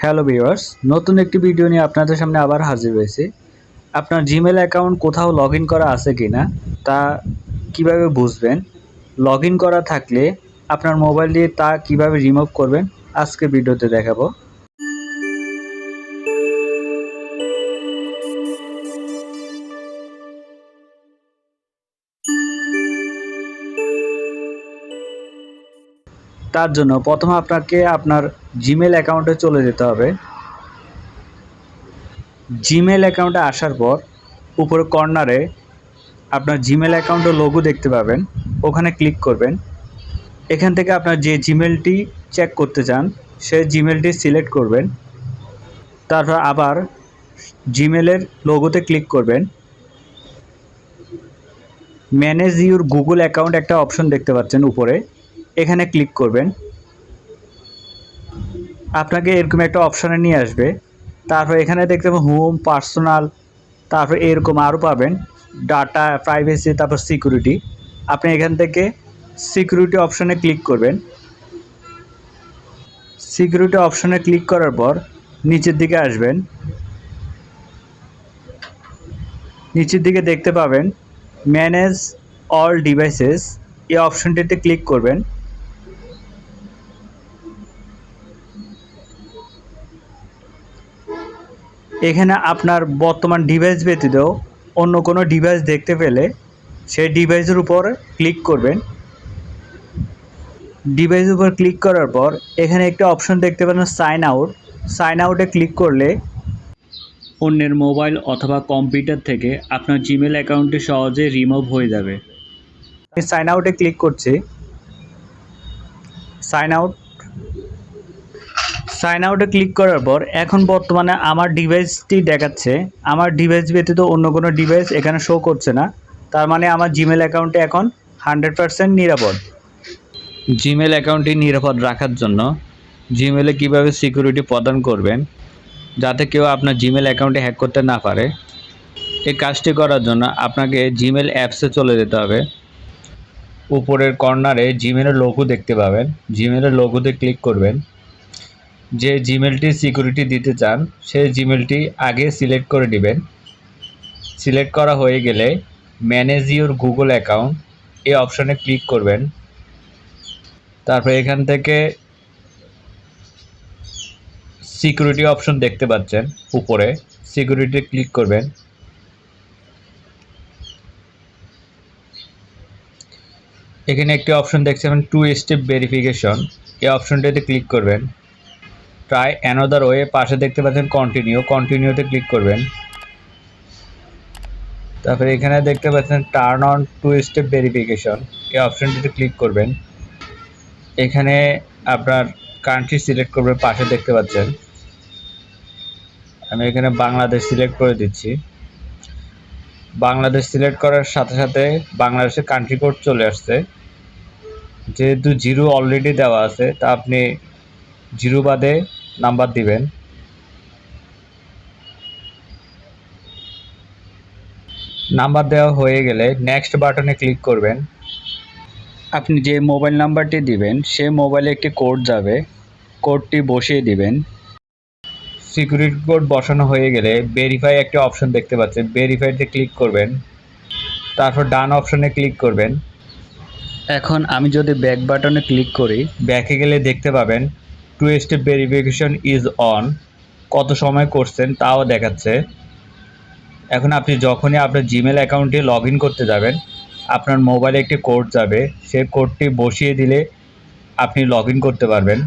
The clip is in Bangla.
হ্যালো ভিউয়ার্স, নতুন একটি ভিডিও নিয়ে আপনাদের সামনে আবার হাজির হয়েছি। আপনার জিমেল অ্যাকাউন্ট কোথাও লগইন করা আছে কিনা তা কিভাবে বুঝবেন? লগইন করা থাকলে আপনার মোবাইল দিয়ে তা কিভাবে রিমুভ করবেন আজকে ভিডিওতে দেখাবো। তার জন্য প্রথমে আপনাকে আপনার জিমেল অ্যাকাউন্টে চলে যেতে হবে। জিমেল অ্যাকাউন্টে আসার পর উপরে কর্নারে আপনার জিমেল অ্যাকাউন্টের লোগো দেখতে পাবেন, ওখানে ক্লিক করবেন। এখান থেকে আপনার যে জিমেলটি চেক করতে চান সেই জিমেলটি সিলেক্ট করবেন। তারপর আবার জিমেলের লোগোতে ক্লিক করবেন। ম্যানেজ ইউর গুগল অ্যাকাউন্ট একটা অপশন দেখতে পাচ্ছেন উপরে, এখানে ক্লিক করবেন। আপনাকে এরকম একটা অপশনে নিয়ে আসবে। তারপর এখানে দেখতে পাবেন হোম, পার্সোনাল, তারপর এরকম আরও পাবেন ডাটা, প্রাইভেসি, তারপর সিকিউরিটি। আপনি এখান থেকে সিকিউরিটি অপশনে ক্লিক করবেন। সিকিউরিটি অপশনে ক্লিক করার পর নিচের দিকে আসবেন। নিচের দিকে দেখতে পাবেন ম্যানেজ অল ডিভাইসেস, এই অপশনটিতে ক্লিক করবেন। এখানে আপনার বর্তমান ডিভাইস ব্যতীত অন্য কোনো ডিভাইস দেখতে পেলে সেই ডিভাইসের উপর ক্লিক করবেন। ডিভাইসের উপর ক্লিক করার পর এখানে একটা অপশন দেখতে পাবেন সাইন আউট। সাইন আউটে ক্লিক করলে অন্যের মোবাইল অথবা কম্পিউটার থেকে আপনার জিমেল অ্যাকাউন্টটি সহজে রিমুভ হয়ে যাবে। আমি সাইন আউটে ক্লিক করছি। সাইন আউটে ক্লিক করার পর এখন বর্তমানে আমার ডিভাইসটি দেখাচ্ছে। আমার ডিভাইস ব্যতীত অন্য কোনো ডিভাইস এখানে শো করছে না। তার মানে আমার জিমেল অ্যাকাউন্টে এখন 100% নিরাপদ। জিমেল অ্যাকাউন্টটি নিরাপদ রাখার জন্য জিমেলে কিভাবে সিকিউরিটি প্রদান করবেন যাতে কেউ আপনার জিমেল অ্যাকাউন্টে হ্যাক করতে না পারে, এই কাজটি করার জন্য আপনাকে জিমেল অ্যাপসে চলে যেতে হবে। উপরের কর্নারে জিমেলের লোগো দেখতে পাবেন, জিমেলের লোগোতে ক্লিক করবেন। যে জিমেলটি সিকিউরিটি দিতে চান সেই জিমেলটি আগে সিলেক্ট করে নেবেন। সিলেক্ট করা হয়ে গেলে ম্যানেজ ইউর গুগল অ্যাকাউন্ট এই অপশনে ক্লিক করবেন। তারপর এখান থেকে সিকিউরিটি অপশন দেখতে পাচ্ছেন উপরে, সিকিউরিটি ক্লিক করবেন। এখানে একটি অপশন দেখতে পাবেন 2 স্টেপ ভেরিফিকেশন, এই অপশনটিতে ক্লিক করবেন। ট্রাই অ্যানাদার ওয়ে পাশে দেখতে পাচ্ছেন কন্টিনিউতে ক্লিক করবেন। তারপরে এখানে দেখতে পাচ্ছেন টার্ন অন 2 স্টেপ ভেরিফিকেশন, এই অপশনটিতে ক্লিক করবেন। এখানে আপনার কান্ট্রি সিলেক্ট করবেন, পাশে দেখতে পাচ্ছেন। আমি এখানে বাংলাদেশ সিলেক্ট করে দিচ্ছি। বাংলাদেশ সিলেক্ট করার সাথে সাথে বাংলাদেশের কান্ট্রি কোড চলে আসছে। যেহেতু 0 অলরেডি দেওয়া আছে তা আপনি 0 বাদে নাম্বার দিবেন। নাম্বার দেওয়া হয়ে গেলে নেক্সট বাটনে ক্লিক করবেন। আপনি যে মোবাইল নাম্বারটি দিবেন সে মোবাইলে একটি কোড যাবে, কোডটি বসিয়ে দিবেন। সিকিউরিটি কোড বসানো হয়ে গেলে ভেরিফাই একটি অপশন দেখতে পাচ্ছেন, ভেরিফাইতে ক্লিক করবেন। তারপর ডান অপশনে ক্লিক করবেন। এখন আমি যদি ব্যাক বাটনে ক্লিক করি, ব্যাকে গেলে দেখতে পাবেন 2 স্টেপ ভেরিফিকেশন ইজ অন, কত সময় করছেন তাও দেখাচ্ছে। এখন আপনি যখনই আপনার জিমেল অ্যাকাউন্টে লগ ইন করতে যাবেন আপনার মোবাইলে একটি কোড যাবে, সেই কোডটি বসিয়ে দিলে আপনি লগ ইন করতে পারবেন।